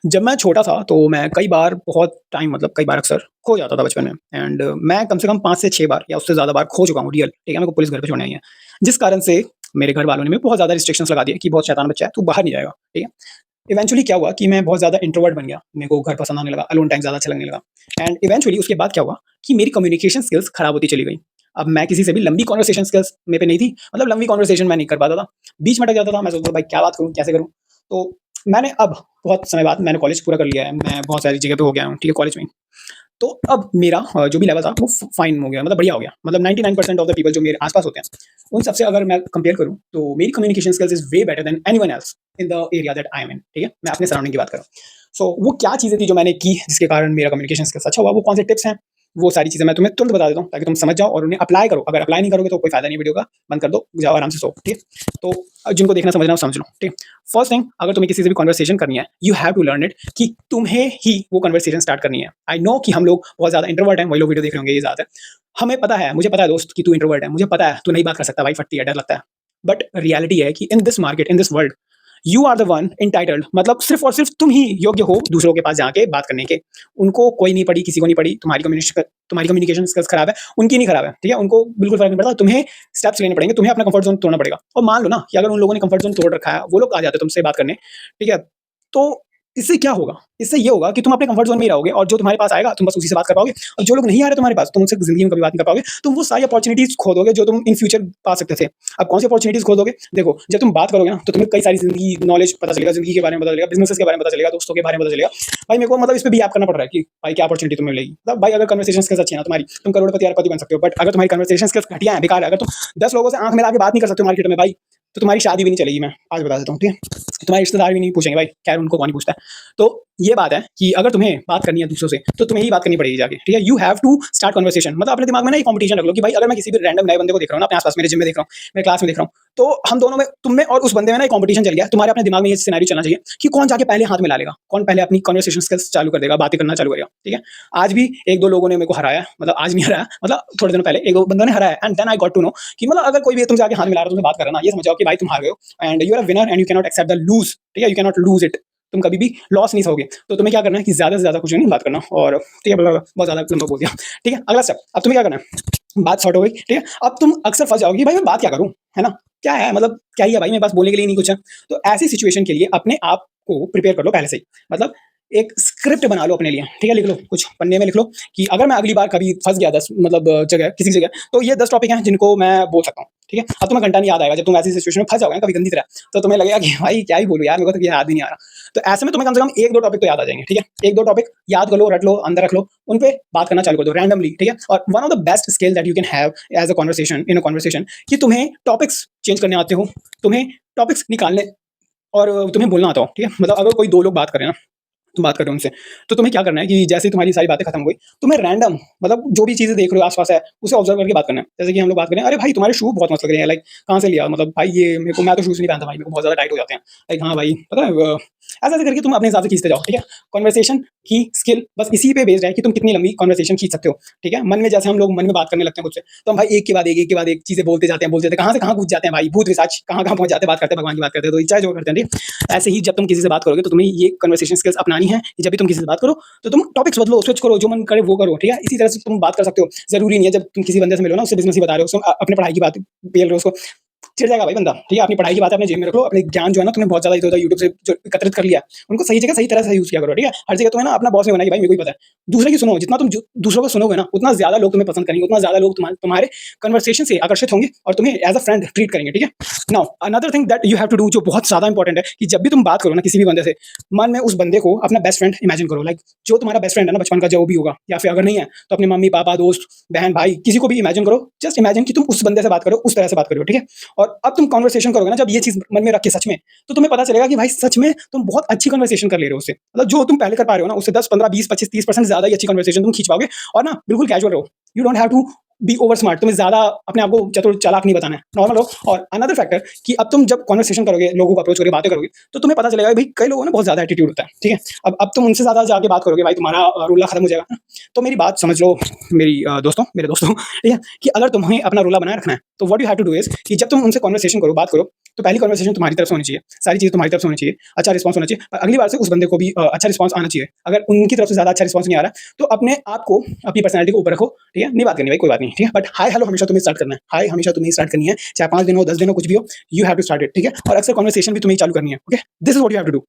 जब मैं छोटा था तो मैं कई बार बहुत टाइम मतलब कई बार अक्सर खो जाता था बचपन में एंड मैं कम से कम 5 से 6 बार या उससे ज़्यादा बार खो चुका हूँ रियल, ठीक है? मेरे को पुलिस घर पे छोड़ने आई है। जिस कारण से मेरे घर वालों ने मेरे को बहुत ज़्यादा रिस्ट्रिक्शंस लगा दिए कि बहुत शैतान बच्चा है, तू बाहर नहीं जाएगा, ठीक है? इवेंचुअली क्या हुआ कि मैं बहुत ज़्यादा इंट्रोवर्ट बन गया। मेरे को घर पसंद आने लगा, अलोन टाइम ज़्यादा अच्छा लगने लगा एंड इवेंचुअली उसके बाद क्या हुआ कि मेरी कम्युनिकेशन स्किल्स खराब होती चली गई। अब मैं किसी से भी लंबी कन्वर्सेशन स्किल्स मेरे पे नहीं थी, मतलब लंबी कन्वर्सेशन मैं नहीं कर पाता था। बीच में अटक जाता था, मैं सोचता था भाई क्या बात करूँ, कैसे करूँ? तो मैंने अब बहुत समय बाद मैंने कॉलेज पूरा कर लिया है, मैं बहुत सारी जगह पे हो गया हूँ, ठीक है, कॉलेज में। तो अब मेरा जो भी लेवल था वो फाइन हो गया, मतलब बढ़िया हो गया। मतलब 99% ऑफ द पीपल जो मेरे आस-पास होते हैं, उन सबसे अगर मैं कंपेयर करूँ तो मेरी communication skills is way better than anyone else in the area that I am in, ठीक है? मैं अपने सराउंडिंग की बात कर रहा हूँ। सो वो क्या चीज़ें थी जो मैंने की जिसके कारण मेरा कम्युनिकेशन स्किल्स अच्छा हुआ, वो कौन से टिप्स हैं, वो सारी चीज़ें मैं तुम्हें तुरंत बता देता हूँ ताकि तुम समझ जाओ और उन्हें अप्लाई करो। अगर अप्लाई नहीं करोगे तो कोई फ़ायदा नहीं वीडियो का, बंद कर दो, जाओ आराम से सो, ठीक है? तो जिनको देखना समझना है वो समझ लो, ठीक है? फर्स्ट थिंग, अगर तुम्हें किसी से भी कन्वर्सेशन करनी है, you have to learn it कि तुम्हें ही वो कन्वर्सेशन स्टार्ट करनी है। आई नो कि हम लोग बहुत ज़्यादा इंट्रोवर्ट हैं, वही लोग वीडियो देख रहे होंगे ये ज़्यादातर। हमें पता है, मुझे पता है दोस्त कि तू इंट्रोवर्ट है, मुझे पता है तू नहीं बात कर सकता भाई, फटती है, डर लगता है। बट रियलिटी है कि in this market, in this world, you are the one entitled, मतलब सिर्फ़ और सिर्फ़ तुम ही योग्य हो दूसरों के पास जाके बात करने के। उनको कोई नहीं पड़ी, किसी को नहीं पड़ी, तुम्हारी कम्युनिकेशन स्किल्स खराब है, उनकी नहीं खराब है, ठीक है? उनको बिल्कुल फ़र्क नहीं पड़ता, तुम्हें स्टेप्स लेने पड़ेंगे, तुम्हें अपना कम्फर्ट ज़ोन तोड़ना पड़ेगा। और मान लो ना कि अगर उन लोगों ने कम्फर्ट ज़ोन तोड़ रखा है, वो लोग आ जाते हैं तुमसे बात करने, ठीक है? तो इससे क्या होगा? इससे ये होगा कि तुम अपने कम्फर्ट ज़ोन में ही रहोगे और जो तुम्हारे पास आएगा, तुम बस उसी से बात कर पाओगे। और जो लोग नहीं आ रहे तुम्हारे पास, तुम उनसे ज़िंदगी में कभी बात नहीं कर पाओगे। तुम वो सारी अपॉर्च्युनिटीज़ खो दोगे जो तुम इन फ्यूचर पा सकते थे। अब कौन सी अपॉर्च्युनिटीज़ खो दोगे? देखो, जब तुम बात करोगे ना, तो तुम्हें कई सारी ज़िंदगी नॉलेज पता चलेगा, ज़िंदगी के बारे में पता चलेगा, बिज़नेसेस के बारे में पता चलेगा, दोस्तों के बारे में पता चलेगा। भाई मेरे को मतलब इस पे भी याद करना पड़ रहा है कि भाई क्या अपॉर्च्युनिटी तुम्हें मिलेगी। मतलब भाई अगर कन्वर्सेशन स्किल्स अच्छी है ना तुम्हारी, तुम करोड़पति अरबपति बन सकते हो। बट अगर तुम्हारी कन्वर्सेशन स्किल्स घटिया है, बेकार है, अगर तुम 10 लोगों से आँख मिला के बात नहीं कर सकते हो मार्केट में भाई, तो तुम्हारी शादी भी नहीं चलेगी, मैं आज बता देता हूँ, ठीक है? तुम्हारे रिश्तेदार भी नहीं पूछेंगे भाई, खैर उनको कौन ही पूछता है। तो ये बात है कि अगर तुम्हें बात करनी है दूसरों से, तो तुम्हें ही बात करनी पड़ेगी जाके, ठीक है? You have to start conversation. मतलब अपने दिमाग में ना एक कॉम्पिटिशन रख लो कि भाई अगर मैं किसी भी रैंडम नए बंदे को देख रहा हूँ ना, अपने आस-पास मेरे जिम में देख रहा हूँ, मेरे क्लास में देख रहा हूँ, तो हम दोनों में, तुम में और उस बंदे में ना एक कॉम्पिटिशन चल गया है। तुम्हारे अपने दिमाग में ये सिनेरियो चलना चाहिए कि कौन जाके पहले हाथ मिला लेगा, कौन पहले अपनी कन्वर्सेशन स्किल्स चालू कर देगा, बातें करना चालू करेगा, ठीक है? आज भी 1-2 लोगों ने मेरे को हराया, मतलब आज नहीं हराया, मतलब थोड़े दिनों पहले 1-2 बंदों ने हराया and then I got to know कि मतलब अगर कोई भी तुमसे आके हाथ मिला रहा है, तुमसे बात कर रहा है ना, ये समझ जाओ कि भाई तुम हार गए हो and you are a winner and you can not accept the lose, ठीक है? You can not lose it. तुम कभी भी लॉस नहीं सहोगे। तो तुम्हें क्या करना है कि ज़्यादा से ज़्यादा कुछ नहीं बात करना और ठीक है, बहुत ज़्यादा लंबा बोल दिया। ठीक है, अगला स्टेप, अब तुम्हें क्या करना है? बात सॉर्ट हो गई, ठीक है? अब तुम अक्सर फँस जाओगे कि भाई मैं बात क्या करूँ, है ना? क्या है मतलब क्या ही है भाई, मेरे पास बोलने के लिए नहीं कुछ है। तो ऐसी सिचुएशन के लिए अपने आप को प्रिपेयर कर लो पहले से ही। मतलब एक स्क्रिप्ट बना लो अपने लिए, ठीक है? लिख लो, कुछ पन्ने में लिख लो कि अगर मैं अगली बार कभी फँस गया 10 मतलब जगह, किसी जगह, तो ये 10 टॉपिक हैं जिनको मैं बोल सकता हूँ, ठीक है? अब तुम्हें घंटा नहीं याद आएगा जब तुम ऐसी सिचुएशन में फँस जाओगे ना कभी गंदी तरह, तो तुम्हें लगेगा कि भाई क्या ही बोलूँ यार, मेरे को तो ये याद ही नहीं आ रहा। तो ऐसे में तुम्हें कम से कम 1-2 टॉपिक तो याद आ जाएँगे, ठीक है? 1-2 टॉपिक याद कर लो, रट लो, अंदर रख लो, उन पे बात करना चालू कर दो रैंडमली, ठीक है? और one of the best skill that you can have as a conversation in a conversation कि तुम्हें टॉपिक्स चेंज करने आते हो, तुम्हें टॉपिक्स निकालने और तुम्हें बोलना आता हो, ठीक है? मतलब अगर कोई 2 लोग बात कर रहे हैं ना, तुम बात कर रहे हो उनसे, तो तुम्हें क्या करना है कि जैसे ही तुम्हारी सारी बातें खत्म हो गई, तुम्हें रैंडम मतलब जो भी चीज़ें देख रहे हो आस-पास है, उसे ऑब्ज़र्व करके बात करना है। जैसे कि हम लोग बात करें, "अरे भाई तुम्हारे शू बहुत मस्त लग रहे हैं, लाइक कहाँ से लिया? मतलब भाई ये मेरे को, मैं तो शूज़ नहीं पहनता भाई, मेरे को बहुत ज़्यादा टाइट हो जाते हैं।" लाइक हाँ भाई, पता है ऐसे-ऐसे करके तुम अपने हिसाब से खींचते जाओ, ठीक है? कन्वर्सेशन की स्किल बस इसी पे बेस्ड है कि तुम कितनी लंबी कन्वर्सेशन खींच सकते हो, ठीक है? मन में जैसे हम लोग मन में बात करने लगते हैं खुद से, तो हम भाई एक के बाद एक के बाद एक चीज़ें बोलते जाते हैं, बोलते जाते हैं, कहाँ से कहाँ कूद जाते हैं भाई, भूत-पिशाच कहाँ-कहाँ पहुँच जाते हैं, बात करते हैं, भगवान की बात करते हैं, तो इच्छा है जो करते हैं, ठीक है? ऐसे ही जब तुम किसी से बात करोगे तो तुम्हें ये कन्वर्सेशन स्किल्स अपनानी है कि जब भी तुम किसी से बात करो, तो तुम टॉपिक्स बदलो, स्विच करो, जो मन करे वो करो, ठीक है? इसी तरह से तुम बात कर सकते हो। ज़रूरी नहीं है जब तुम किसी बंदे से मिलो ना, उससे बिज़नेस ही बता रहे हो, उसको अपने पढ़ाई की बात पेल रहे हो उसको, चिढ़ जाएगा भाई बंदा, ठीक है? अपनी पढ़ाई की बात अपने जेब में रख लो, अपने ज्ञान जो है ना तुमने बहुत ज़्यादा इधर-उधर यूट्यूब से जो एकत्रित कर लिया है, उनको सही जगह सही तरह से यूज़ किया करो, ठीक है? हर जगह तुम्हें ना अपना बॉस नहीं बनना कि भाई मेरे को ही पता है। दूसरे की सुनो, जितना तुम दूसरों को सुनोगे ना, उतना ज़्यादा लोग तुम्हें पसंद करेंगे, उतना ज़्यादा लोग तुम्हारे कन्वर्सेशन से आकर्षित होंगे और तुम्हें एज़ अ फ्रेंड ट्रीट करेंगे, ठीक है? Now another thing that you have to do, जो बहुत ज़्यादा इंपॉर्टेंट है कि जब भी तुम बात करो ना किसी भी बंदे से, मन में उस बंदे को अपना बेस्ट फ्रेंड इमेजिन करो, लाइक जो तुम्हारा बेस्ट फ्रेंड है ना बचपन का, जो भी होगा, या फिर अगर नहीं है तो अपने मम्मी-पापा, दोस्त, बहन, भाई, किसी को भी इमेजिन करो। जस्ट इमेजिन कि तुम उस बंदे से बात करो, उस तरह से बात करो, ठीक है? और अब तुम कन्वर्सेशन करोगे ना जब ये चीज़ मन में रख के सच में, तो तुम्हें पता चलेगा कि भाई सच में तुम बहुत अच्छी कन्वर्सेशन कर ले रहे हो उससे। मतलब जो तुम पहले कर पा रहे हो ना, उससे 10, 15, 20, 25, 30% ज़्यादा ही अच्छी कन्वर्सेशन तुम खींच पाओगे और ना बिल्कुल कैजुअल रहो। You don't have to be over smart, तुम्हें ज़्यादा अपने आप को चतुर चालाक नहीं बताना है, नॉर्मल रहो। और अनदर फैक्टर कि अब तुम जब कन्वर्सेशन करोगे, लोगों को अप्रोच करोगे, बातें करोगे, तो तुम्हें पता चलेगा भाई कई लोगों में बहुत ज़्यादा एटीट्यूड होता है, ठीक है? अब तुम उनसे ज़्यादा जाके बात करोगे, भाई तुम्हारा रूला खत्म हो जाएगा ना। तो मेरी बात समझ लो दोस्तों, मेरे दोस्तों, ठीक है? कि अगर तुम्हें अपना रूला बनाए रखना है, तो what you have to do is कि जब तुम उनसे कन्वर्सेशन करो, बात करो, तो पहली कन्वर्सेशन तुम्हारी तरफ से होनी चाहिए, सारी चीज़ें तुम्हारी तरफ से होनी चाहिए, अच्छा रिस्पॉन्स होना चाहिए। अगली बार से उस बंदे को भी अच्छा रिस्पॉन्स आना चाहिए। अगर उनकी तरफ से ज़्यादा अच्छा रिस्पॉन्स नहीं आ रहा, तो अपने आप को, अपनी पर्सनैलिटी को ऊपर रखो, ठीक है? नहीं बात करनी भाई, कोई बात नहीं, ठीक है? बट हाय हेलो हमेशा तुम्हें स्टार्ट करना है। हाय हमेशा तुम्हें स्टार्ट करनी है, चाहे 5 दिन हो, 10 दिन हो, कुछ भी हो, you have to start it, ठीक है? और अक्सर कन्वर्सेशन भी तुम्हें ही चालू करनी है, okay? This is what you have to do.